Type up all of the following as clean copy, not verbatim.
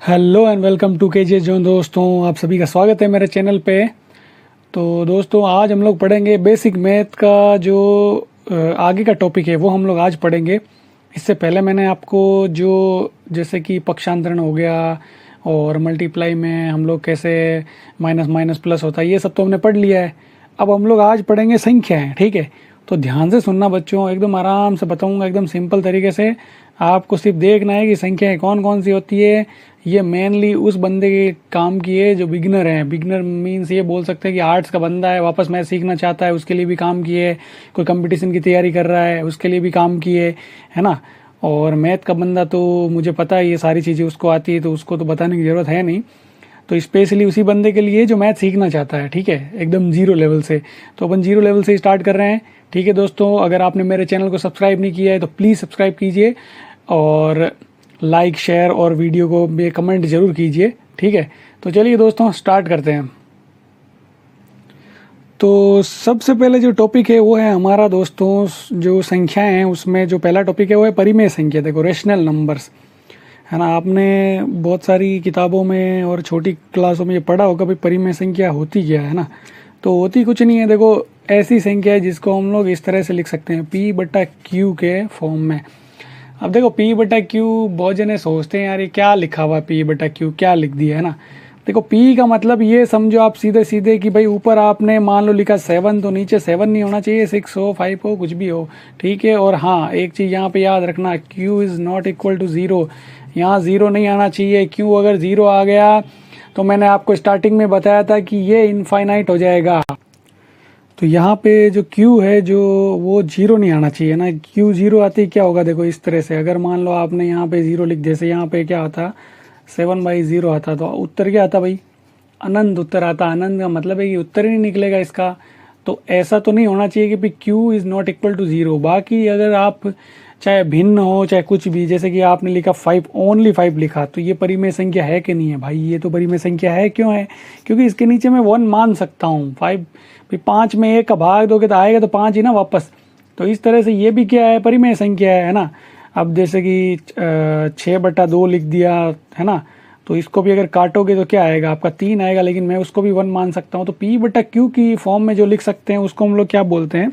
Hello and welcome to के जे zone. दोस्तों आप सभी का स्वागत है मेरे चैनल पे। तो दोस्तों आज हम लोग पढ़ेंगे बेसिक मैथ का जो आगे का टॉपिक है वो हम लोग आज पढ़ेंगे। इससे पहले मैंने आपको जो जैसे कि पक्षांतरण हो गया और मल्टीप्लाई में हम लोग कैसे माइनस माइनस प्लस होता है ये सब तो हमने पढ़ लिया है। अब हम लोग आज पढ़ेंगे संख्याएं, ठीक है। तो ध्यान से सुनना बच्चों, एकदम आराम से बताऊंगा, एकदम सिंपल तरीके से। आपको सिर्फ देखना है कि संख्याएं कौन कौन सी होती है। ये मेनली उस बंदे के काम की है जो बिगनर है। बिगनर मीन्स ये बोल सकते हैं कि आर्ट्स का बंदा है, वापस मैथ सीखना चाहता है, उसके लिए भी काम की है। कोई कंपटीशन की तैयारी कर रहा है उसके लिए भी काम की है ना। और मैथ का बंदा तो मुझे पता है ये सारी चीज़ें उसको आती है, तो उसको तो बताने की ज़रूरत है नहीं। तो स्पेशली उसी बंदे के लिए जो मैथ सीखना चाहता है, ठीक है, एकदम जीरो लेवल से। तो अपन जीरो लेवल से स्टार्ट कर रहे हैं, ठीक है दोस्तों। अगर आपने मेरे चैनल को सब्सक्राइब नहीं किया है तो प्लीज़ सब्सक्राइब कीजिए और लाइक शेयर और वीडियो को में कमेंट जरूर कीजिए, ठीक है। तो चलिए दोस्तों स्टार्ट करते हैं। तो सबसे पहले जो टॉपिक है वो है हमारा दोस्तों जो संख्याएं हैं उसमें जो पहला टॉपिक है वो है परिमेय संख्या। देखो रेशनल नंबर्स, है ना। आपने बहुत सारी किताबों में और छोटी क्लासों में ये पढ़ा होगा भाई परिमेय संख्या होती क्या है ना। तो होती कुछ नहीं है। देखो ऐसी संख्या है जिसको हम लोग इस तरह से लिख सकते हैं P/Q के फॉर्म में। अब देखो P/Q बहुत जने सोचते हैं यार ये क्या लिखा हुआ P/Q, क्या लिख दिया है ना। देखो P का मतलब ये समझो आप सीधे सीधे कि भाई ऊपर आपने मान लो लिखा 7 तो नीचे 7 नहीं होना चाहिए, 6 हो 5 हो कुछ भी हो, ठीक है। और हाँ एक चीज़ यहाँ पे याद रखना, Q is not equal to zero. यहाँ ज़ीरो नहीं आना चाहिए। क्यों? अगर ज़ीरो आ गया तो मैंने आपको स्टार्टिंग में बताया था कि ये इनफाइनाइट हो जाएगा। तो यहाँ पे जो Q है जो वो जीरो नहीं आना चाहिए ना। Q जीरो आती क्या होगा, देखो इस तरह से। अगर मान लो आपने यहाँ पे जीरो लिख, जैसे यहाँ पे क्या आता 7/0 आता, तो उत्तर क्या आता भाई? अनंत उत्तर आता। अनंत का मतलब है कि उत्तर ही नहीं निकलेगा इसका। तो ऐसा तो नहीं होना चाहिए कि भाई Q is not equal to zero. बाकी अगर आप चाहे भिन्न हो चाहे कुछ भी, जैसे कि आपने लिखा 5, ओनली 5 लिखा, तो ये परिमेय संख्या है कि नहीं है भाई? ये तो परिमेय संख्या है। क्यों है? क्योंकि इसके नीचे मैं 1 मान सकता हूँ। 5 फिर 5 में 1 का भाग दोगे तो आएगा तो 5 ही ना वापस। तो इस तरह से ये भी क्या है? परिमेय संख्या है ना। अब जैसे कि 6/2 लिख दिया है ना, तो इसको भी अगर काटोगे तो क्या आएगा आपका? 3 आएगा, लेकिन मैं उसको भी 1 मान सकता हूँ। तो P/Q की फॉर्म में जो लिख सकते हैं उसको हम लोग क्या बोलते हैं?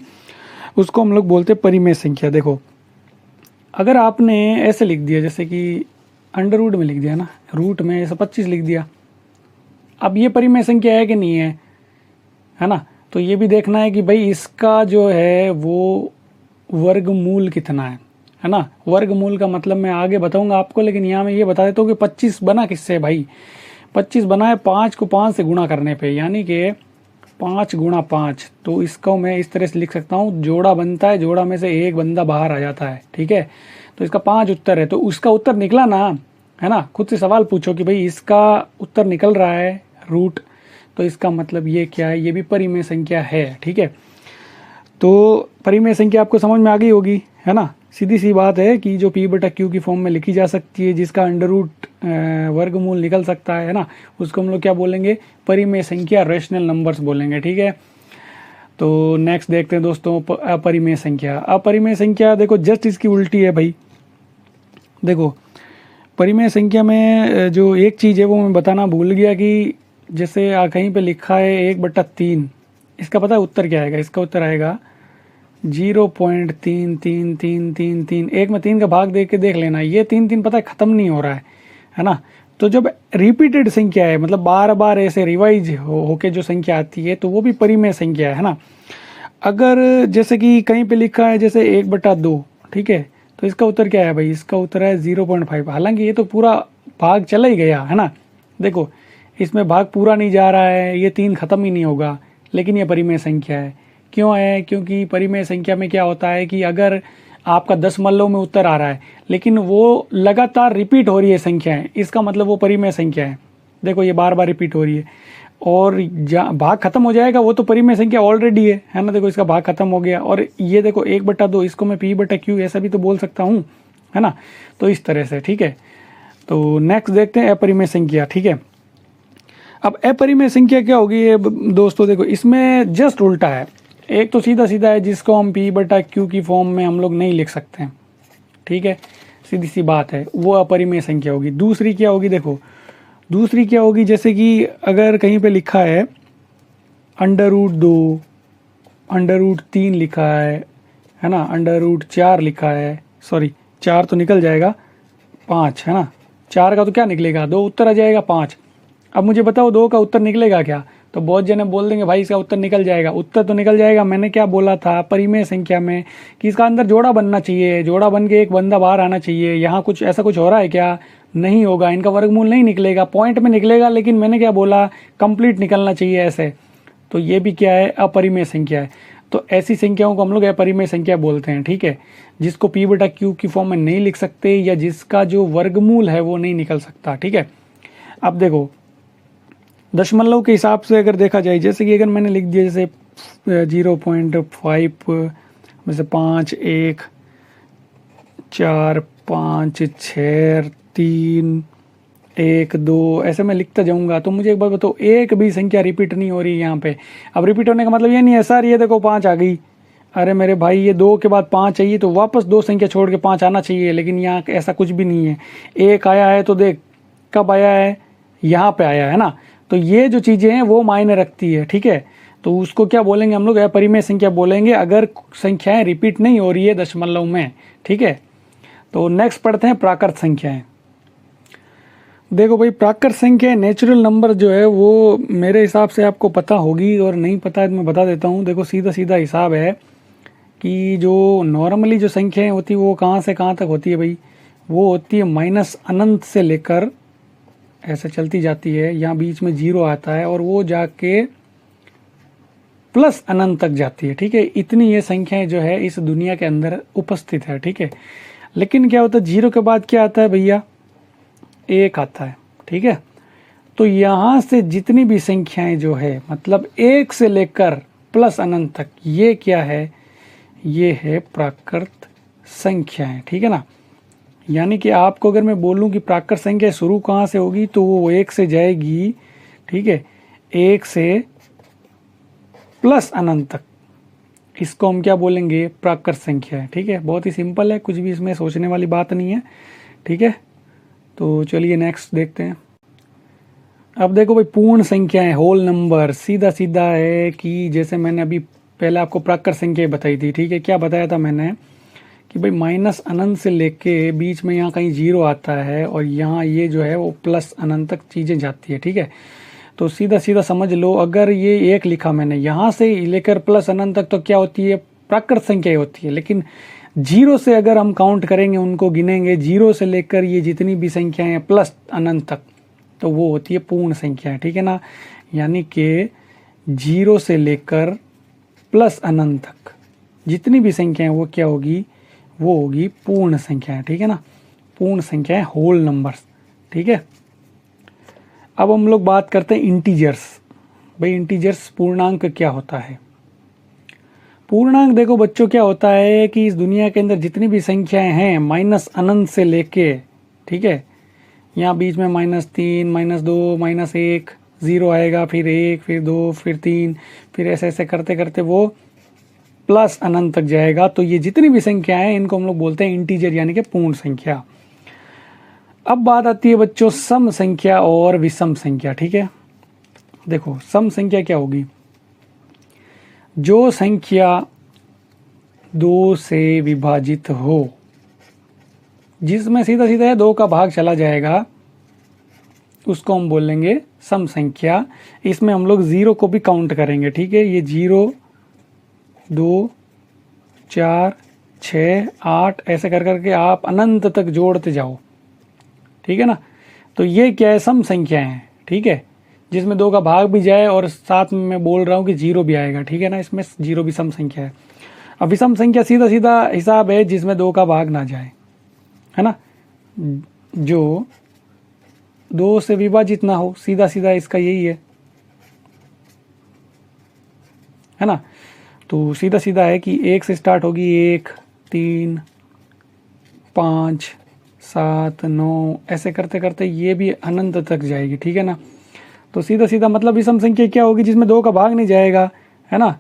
उसको हम लोग बोलते हैं परिमेय संख्या। देखो अगर आपने ऐसे लिख दिया, जैसे कि अंडर रूट में लिख दिया ना, रूट में ऐसा 25 लिख दिया, अब ये परिमेय संख्या है कि नहीं है ना। तो ये भी देखना है कि भाई इसका जो है वो वर्गमूल कितना है ना। वर्गमूल का मतलब मैं आगे बताऊंगा आपको, लेकिन यहाँ मैं ये बता देता हूँ कि 25 बना किससे भाई? 25 बना है 5 को 5 से गुणा करने पे, यानी कि 5 गुणा 5। तो इसको मैं इस तरह से लिख सकता हूँ, जोड़ा बनता है, जोड़ा में से एक बंदा बाहर आ जाता है, ठीक है। तो इसका 5 उत्तर है। तो उसका उत्तर निकला ना, है ना। खुद से सवाल पूछो कि भाई इसका उत्तर निकल रहा है रूट, तो इसका मतलब ये क्या है? ये भी परिमेय संख्या है, ठीक है। तो परिमेय संख्या आपको समझ में आ गई होगी, है ना। सीधी सी बात है कि जो P/Q की फॉर्म में लिखी जा सकती है, जिसका अंडर रूट वर्गमूल निकल सकता है ना, उसको हम लोग क्या बोलेंगे? परिमेय संख्या, रेशनल नंबर्स बोलेंगे, ठीक है। तो नेक्स्ट देखते हैं दोस्तों अपरिमेय संख्या। अपरिमेय संख्या देखो जस्ट इसकी उल्टी है भाई। देखो परिमेय संख्या में जो एक चीज़ है वो मैं बताना भूल गया कि जैसे कहीं पे लिखा है 1/3, इसका पता है उत्तर क्या आएगा? इसका उत्तर आएगा 0.333333। एक में 3 का भाग देख के देख लेना, ये 3 पता है ख़त्म नहीं हो रहा है ना। तो जब रिपीटेड संख्या है, मतलब बार बार ऐसे रिवाइज होके जो संख्या आती है, तो वो भी परिमेय संख्या है ना। अगर जैसे कि कहीं पे लिखा है जैसे 1/2, ठीक है, तो इसका उत्तर क्या है भाई? इसका उत्तर है 0.5। हालांकि ये तो पूरा भाग चला ही गया है ना। देखो इसमें भाग पूरा नहीं जा रहा है, ये 3 खत्म ही नहीं होगा, लेकिन ये परिमेय संख्या है। क्यों है? क्योंकि परिमेय संख्या में क्या होता है कि अगर आपका 10 मल्लों में उत्तर आ रहा है, लेकिन वो लगातार रिपीट हो रही है संख्याएं, इसका मतलब वो परिमेय संख्या है। देखो ये बार बार रिपीट हो रही है, और भाग खत्म हो जाएगा वो तो परिमेय संख्या ऑलरेडी है ना। देखो इसका भाग खत्म हो गया। और ये देखो 1/2, इसको मैं P/Q ऐसा भी तो बोल सकता हूँ, है ना। तो इस तरह से, ठीक है। तो नेक्स्ट देखते हैं अपरिमेय संख्या, ठीक है। अब अपरिमेय संख्या क्या होगी ये दोस्तों? देखो इसमें जस्ट उल्टा है। एक तो सीधा सीधा है जिसको हम P/Q की फॉर्म में हम लोग नहीं लिख सकते हैं, ठीक है, सीधी सी बात है, वो अपरिमेय संख्या होगी। दूसरी क्या होगी? देखो दूसरी क्या होगी, जैसे कि अगर कहीं पे लिखा है √2, √3 लिखा है ना, √4 लिखा है, सॉरी 4 तो निकल जाएगा, 5 है ना, 4 का तो क्या निकलेगा, 2 उत्तर आ जाएगा, 5। अब मुझे बताओ 2 का उत्तर निकलेगा क्या? तो बहुत जने बोल देंगे भाई इसका उत्तर निकल जाएगा। उत्तर तो निकल जाएगा, मैंने क्या बोला था परिमेय संख्या में कि इसका अंदर जोड़ा बनना चाहिए, जोड़ा बन के एक बंदा बाहर आना चाहिए। यहाँ कुछ ऐसा कुछ हो रहा है क्या? नहीं होगा, इनका वर्गमूल नहीं निकलेगा, पॉइंट में निकलेगा, लेकिन मैंने क्या बोला, कंप्लीट निकलना चाहिए ऐसे। तो ये भी क्या है, अपरिमेय संख्या है। तो ऐसी संख्याओं को हम लोग अपरिमेय संख्या बोलते हैं, ठीक है, जिसको p/q की फॉर्म में नहीं लिख सकते या जिसका जो वर्गमूल है वो नहीं निकल सकता, ठीक है। अब देखो दशमलव के हिसाब से अगर देखा जाए, जैसे कि अगर मैंने लिख दिया जैसे 0.5 में से 5, 1, 4, 5, 6, 3, 1, 2 ऐसे मैं लिखता जाऊंगा, तो मुझे एक बार बताओ एक भी संख्या रिपीट नहीं हो रही है यहाँ पे। अब रिपीट होने का मतलब ये नहीं है सर ये देखो 5 आ गई, अरे मेरे भाई ये 2 के बाद 5 चाहिए तो वापस 2 संख्या छोड़ के 5 आना चाहिए, लेकिन यहाँ ऐसा कुछ भी नहीं है। 1 आया है तो देख कब आया है, यहाँ पे आया है ना। तो ये जो चीज़ें हैं वो मायने रखती है, ठीक है। तो उसको क्या बोलेंगे हम लोग, अपरिमेय संख्या बोलेंगे अगर संख्याएं रिपीट नहीं हो रही है दशमलव में, ठीक है। तो नेक्स्ट पढ़ते हैं प्राकृत संख्याएं। देखो भाई प्राकृत संख्या नेचुरल नंबर जो है वो मेरे हिसाब से आपको पता होगी, और नहीं पता है तो मैं बता देता हूँ। देखो सीधा सीधा हिसाब है कि जो नॉर्मली जो संख्याएं होती है वो कहाँ से कहाँ तक होती है भाई, वो होती है माइनस अनंत से लेकर ऐसे चलती जाती है, यहाँ बीच में 0 आता है और वो जाके प्लस अनंत तक जाती है, ठीक है। इतनी ये संख्याएं जो है इस दुनिया के अंदर उपस्थित है, ठीक है। लेकिन क्या होता है 0 के बाद क्या आता है भैया, 1 आता है, ठीक है। तो यहाँ से जितनी भी संख्याएं जो है मतलब 1 से लेकर प्लस अनंत तक, ये क्या है, ये है प्राकृत संख्याएं, ठीक है ना। यानी कि आपको अगर मैं बोलूं कि प्राकृत संख्या शुरू कहाँ से होगी तो वो 1 से जाएगी, ठीक है, 1 से प्लस अनंत तक, इसको हम क्या बोलेंगे, प्राकृत संख्या है, ठीक है। बहुत ही सिंपल है, कुछ भी इसमें सोचने वाली बात नहीं है, ठीक है। तो चलिए नेक्स्ट देखते हैं। अब देखो भाई पूर्ण संख्याएं, होल नंबर, सीधा सीधा है कि जैसे मैंने अभी पहले आपको प्राकृत संख्या बताई थी, ठीक है। क्या बताया था मैंने कि भाई माइनस अनंत से लेके बीच में यहाँ कहीं 0 आता है और यहाँ ये जो है वो प्लस अनंत तक चीज़ें जाती है, ठीक है। तो सीधा सीधा समझ लो, अगर ये 1 लिखा मैंने यहाँ से लेकर प्लस अनंत तक, तो क्या होती है, प्राकृत संख्या होती है। लेकिन 0 से अगर हम काउंट करेंगे, उनको गिनेंगे 0 से लेकर ये जितनी भी संख्याएं हैं प्लस अनंत तक, तो वो होती है पूर्ण संख्या, ठीक है ना। यानी कि 0 से लेकर प्लस अनंत तक जितनी भी संख्याएं वो क्या होगी, वो होगी पूर्ण संख्याएं, ठीक है ना। पूर्ण संख्याएं, होल नंबर्स, ठीक है। अब हम लोग बात करते हैं इंटीजर्स। भाई इंटीजर्स पूर्णांक क्या होता है। पूर्णांक देखो बच्चों क्या होता है कि इस दुनिया के अंदर जितनी भी संख्याएं हैं माइनस अनंत से लेके, ठीक है, यहाँ बीच में -3, -2, -1, 0 आएगा, फिर 1, फिर 2, फिर 3, फिर ऐसे ऐसे करते करते वो प्लस अनंत तक जाएगा। तो ये जितनी भी संख्या है इनको हम लोग बोलते हैं इंटीजर, यानी कि पूर्ण संख्या। अब बात आती है बच्चों सम संख्या और विषम संख्या, ठीक है। देखो सम संख्या क्या होगी, जो संख्या 2 से विभाजित हो, जिसमें सीधा सीधा 2 का भाग चला जाएगा, उसको हम बोलेंगे सम संख्या। इसमें हम लोग 0 को भी काउंट करेंगे, ठीक है। ये 0, 2, 4, 6, 8 ऐसे कर करके आप अनंत तक जोड़ते जाओ, ठीक है ना। तो ये क्या है, सम संख्या है, ठीक है, जिसमें 2 का भाग भी जाए और साथ में मैं बोल रहा हूँ कि 0 भी आएगा, ठीक है ना। इसमें 0 भी सम संख्या है। अब विषम संख्या सीधा सीधा हिसाब है जिसमें 2 का भाग ना जाए, है ना, जो 2 से विभाजित ना हो, सीधा सीधा इसका यही है ना। तो सीधा सीधा है कि 1 से स्टार्ट होगी, 1, 3, 5, 7, 9 ऐसे करते करते ये भी अनंत तक जाएगी, ठीक है ना। तो सीधा सीधा मतलब विषम संख्या क्या होगी, जिसमें 2 का भाग नहीं जाएगा, है ना।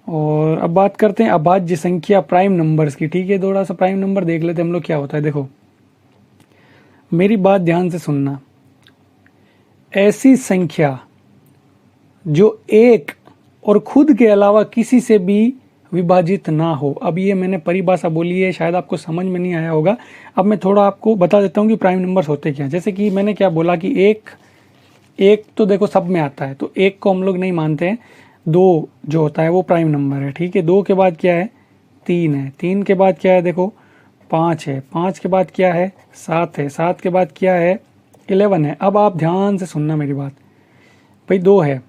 और अब बात करते हैं अभाज्य संख्या प्राइम नंबर्स की, ठीक है। थोड़ा सा प्राइम नंबर देख लेते हैं हम लोग क्या होता है। देखो मेरी बात ध्यान से सुनना, ऐसी संख्या जो एक और खुद के अलावा किसी से भी विभाजित ना हो। अब ये मैंने परिभाषा बोली है, शायद आपको समझ में नहीं आया होगा। अब मैं थोड़ा आपको बता देता हूँ कि प्राइम नंबर्स होते क्या। जैसे कि मैंने क्या बोला कि एक तो देखो सब में आता है, तो एक को हम लोग नहीं मानते हैं। दो जो होता है वो प्राइम नंबर है, ठीक है। दो के बाद क्या है, तीन है। तीन के बाद क्या है, देखो पाँच है। पाँच के बाद क्या है, सात है। सात के बाद क्या है, 11 है। अब आप ध्यान से सुनना मेरी बात भाई। दो है,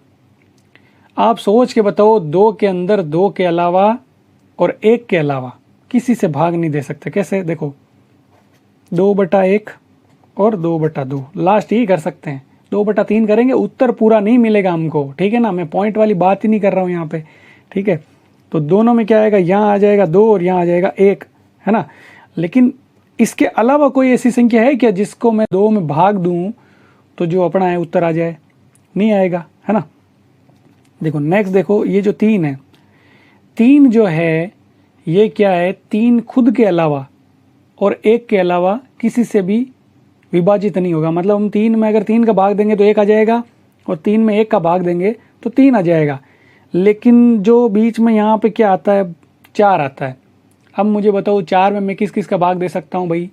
आप सोच के बताओ, दो के अंदर दो के अलावा और एक के अलावा किसी से भाग नहीं दे सकते। कैसे, देखो 2/1 और 2/2, लास्ट ही कर सकते हैं। 2/3 करेंगे, उत्तर पूरा नहीं मिलेगा हमको, ठीक है ना। मैं पॉइंट वाली बात ही नहीं कर रहा हूं यहाँ पे, ठीक है। तो दोनों में क्या आएगा, यहाँ आ जाएगा 2 और यहाँ आ जाएगा 1, है ना। लेकिन इसके अलावा कोई ऐसी संख्या है क्या जिसको मैं 2 में भाग दूं तो जो अपना है उत्तर आ जाए, नहीं आएगा, है ना। देखो नेक्स्ट, देखो ये जो 3 है, 3 जो है ये क्या है, 3 खुद के अलावा और 1 के अलावा किसी से भी विभाजित नहीं होगा। मतलब हम 3 में अगर 3 का भाग देंगे तो 1 आ जाएगा, और 3 में 1 का भाग देंगे तो 3 आ जाएगा। लेकिन जो बीच में यहाँ पे क्या आता है, 4 आता है। अब मुझे बताओ 4 में मैं किस किस का भाग दे सकता हूँ भाई।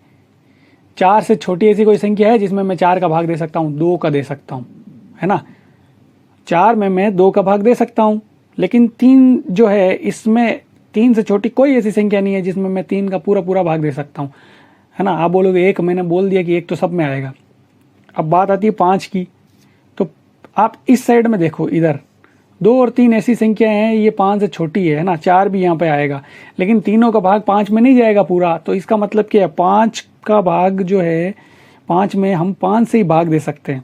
4 से छोटी ऐसी कोई संख्या है जिसमें मैं 4 का भाग दे सकता हूँ, 2 का दे सकता हूँ, है ना। 4 में मैं 2 का भाग दे सकता हूँ, लेकिन 3 जो है इसमें 3 से छोटी कोई ऐसी संख्या नहीं है जिसमें मैं 3 का पूरा पूरा भाग दे सकता हूँ, है ना। आप बोलोगे 1, मैंने बोल दिया कि 1 तो सब में आएगा। अब बात आती है 5 की, तो आप इस साइड में देखो, इधर 2 और 3 ऐसी संख्याएं हैं, ये 5 से छोटी है ना। 4 भी यहाँ पे आएगा, लेकिन तीनों का भाग 5 में नहीं जाएगा पूरा। तो इसका मतलब क्या है, 5 का भाग जो है, 5 में हम 5 से ही भाग दे सकते हैं।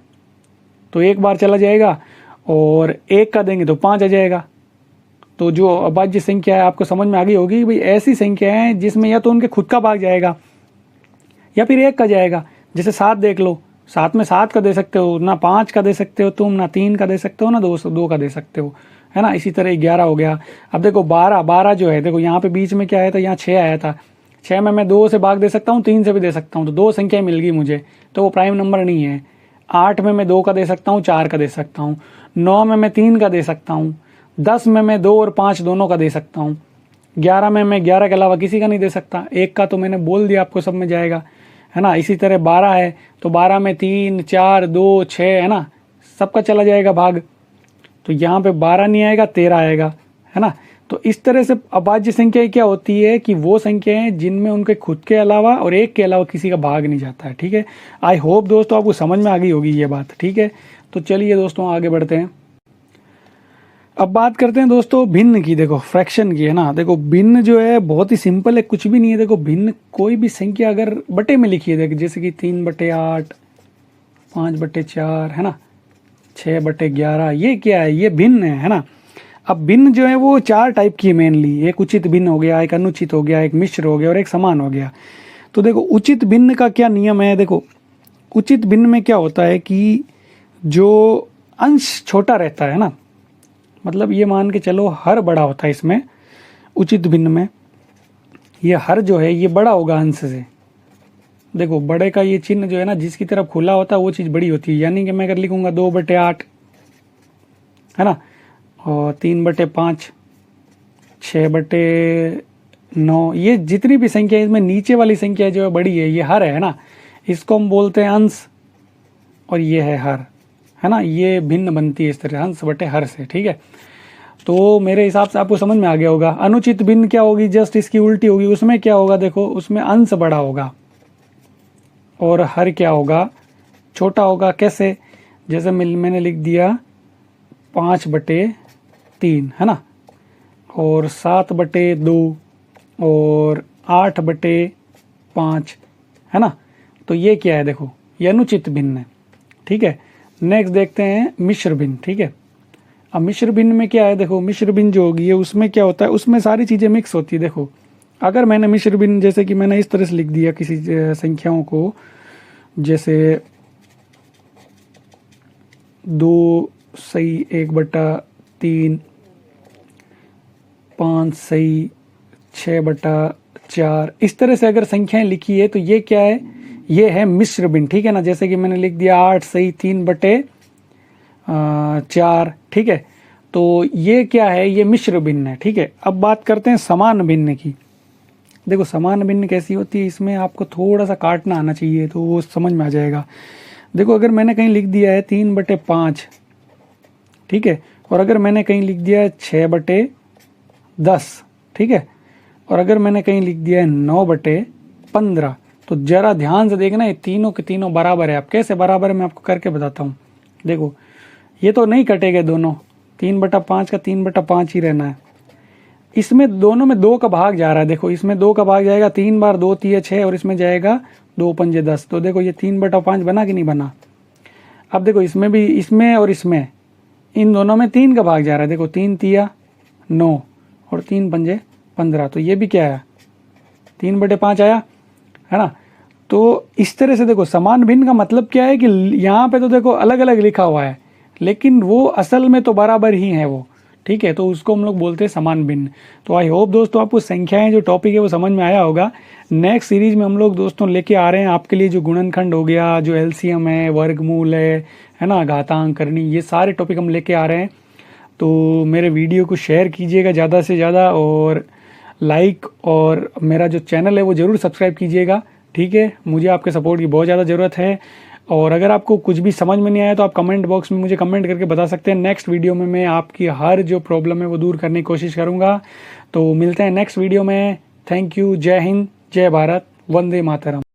तो एक बार चला जाएगा, और 1 का देंगे तो 5 आ जाएगा। तो जो अभाज्य संख्या है आपको समझ में आ गई होगी भाई। ऐसी संख्या है जिसमें या तो उनके खुद का भाग जाएगा या फिर 1 का जाएगा। जैसे 7 देख लो, 7 में 7 का दे सकते हो ना, 5 का दे सकते हो तुम, ना 3 का दे सकते हो, ना 2 का दे सकते हो, है ना। इसी तरह 11 हो गया। अब देखो 12 जो है, देखो यहाँ पे बीच में क्या आया था, यहाँ 6 आया था। 6 में मैं 2 से भाग दे सकता हूँ, 3 से भी दे सकता हूँ, तो 2 संख्या मिल गई मुझे, तो वो प्राइम नंबर नहीं है। 8 में मैं 2 का दे सकता हूँ, 4 का दे सकता हूँ। 9 में मैं 3 का दे सकता हूँ। 10 में मैं 2 और 5 दोनों का दे सकता हूँ। 11 में मैं 11 के अलावा किसी का नहीं दे सकता। 1 का तो मैंने बोल दिया आपको, सब में जाएगा, है ना। इसी तरह 12 है, तो 12 में 3, 4, 2, 6, है ना, सबका चला जाएगा भाग। तो यहाँ पे 12 नहीं आएगा, 13 आएगा, है ना। तो इस तरह से अभाज्य संख्या क्या होती है कि वो संख्याएं जिनमें उनके खुद के अलावा और 1 के अलावा किसी का भाग नहीं जाता है, ठीक है। आई होप दोस्तों आपको समझ में आ गई होगी ये बात, ठीक है। तो चलिए दोस्तों आगे बढ़ते हैं। अब बात करते हैं दोस्तों भिन्न की। देखो फ्रैक्शन की, है ना। देखो भिन्न जो है बहुत ही सिंपल है, कुछ भी नहीं है। देखो भिन्न कोई भी संख्या अगर बटे में लिखी है, देखो जैसे कि 3/8, 5/4, है ना, 6/11, ये क्या है, ये भिन्न है ना। अब भिन्न जो है वो 4 टाइप की है मेनली। एक उचित भिन्न हो गया, एक अनुचित हो गया, एक मिश्र हो गया और एक समान हो गया। तो देखो उचित भिन्न का क्या नियम है। देखो उचित भिन्न में क्या होता है कि जो अंश छोटा रहता है ना, मतलब ये मान के चलो हर बड़ा होता है इसमें, उचित भिन्न में ये हर जो है ये बड़ा होगा अंश से। देखो बड़े का ये चिन्ह जो है ना, जिसकी तरफ खुला होता है वो चीज़ बड़ी होती है। यानी कि मैं अगर लिखूंगा 2/8, है ना, और 3/5, 6/9, ये जितनी भी संख्या है इसमें नीचे वाली संख्या जो है बड़ी है, ये हर है ना। इसको हम बोलते हैं अंश, और ये है हर, है ना। ये भिन्न बनती है इस तरह, अंश बटे हर से, ठीक है। तो मेरे हिसाब से आपको समझ में आ गया होगा। अनुचित भिन्न क्या होगी, जस्ट इसकी उल्टी होगी। उसमें क्या होगा, देखो उसमें अंश बड़ा होगा और हर क्या होगा, छोटा होगा। कैसे, जैसे मैंने लिख दिया 5/3, है ना, और 7/2 और 8/5, है ना। तो ये क्या है, देखो ये अनुचित भिन्न है, ठीक है। नेक्स्ट देखते हैं मिश्र भिन्न, ठीक है। अब मिश्र भिन्न में क्या है, देखो मिश्र भिन्न जो होगी उसमें क्या होता है, उसमें सारी चीज़ें मिक्स होती है। देखो अगर मैंने मिश्र भिन्न, जैसे कि मैंने इस तरह से लिख दिया किसी संख्याओं को, जैसे 2 सही 1/3, 5 सही 6/4, इस तरह से अगर संख्याएं लिखी है तो ये क्या है, ये है मिश्र भिन्न, ठीक है ना। जैसे कि मैंने लिख दिया 8 सही 3/4, 4, ठीक है। तो ये क्या है, ये मिश्र भिन्न है, ठीक है। अब बात करते हैं समान भिन्न की। देखो समान भिन्न कैसी होती है, इसमें आपको थोड़ा सा काटना आना चाहिए तो वो समझ में आ जाएगा। देखो अगर मैंने कहीं लिख दिया है 3/5, ठीक है, और अगर मैंने कहीं लिख दिया है 6/10, ठीक है, और अगर मैंने कहीं लिख दिया है 9/15, तो जरा ध्यान से देखना ये तीनों के तीनों बराबर है। अब कैसे बराबर है मैं आपको करके बताता हूँ। देखो ये तो नहीं कटेंगे दोनों, 3/5 का 3/5 ही रहना है। इसमें दोनों में 2 का भाग जा रहा है, देखो इसमें 2 का भाग जाएगा, 3 बार 2 3 6, और इसमें जाएगा 2 पंजे 10। तो देखो ये 3/5 बना कि नहीं बना। अब देखो इसमें भी, इसमें और इसमें, इन दोनों में 3 का भाग जा रहा है। देखो 3 तिया 9 और 3 पंजे 15, तो ये भी क्या है 3/5 आया, है ना। तो इस तरह से देखो समान भिन्न का मतलब क्या है कि यहाँ पे तो देखो अलग अलग लिखा हुआ है, लेकिन वो असल में तो बराबर ही है वो, ठीक है। तो उसको हम लोग बोलते हैं समान भिन्न। तो आई होप दोस्तों आपको संख्याएं जो टॉपिक है वो समझ में आया होगा। नेक्स्ट सीरीज में हम लोग दोस्तों लेके आ रहे हैं आपके लिए जो गुणनखंड हो गया, जो एलसीएम है, वर्गमूल है ना, घातांक करनी, ये सारे टॉपिक हम लेके आ रहे हैं। तो मेरे वीडियो को शेयर कीजिएगा ज़्यादा से ज़्यादा, और लाइक, और मेरा जो चैनल है वो ज़रूर सब्सक्राइब कीजिएगा, ठीक है। मुझे आपके सपोर्ट की बहुत ज़्यादा ज़रूरत है। और अगर आपको कुछ भी समझ में नहीं आया तो आप कमेंट बॉक्स में मुझे कमेंट करके बता सकते हैं। नेक्स्ट वीडियो में मैं आपकी हर जो प्रॉब्लम है वो दूर करने की कोशिश करूँगा। तो मिलते हैं नेक्स्ट वीडियो में। Thank you. जय हिंद, जय भारत, वंदे मातरम।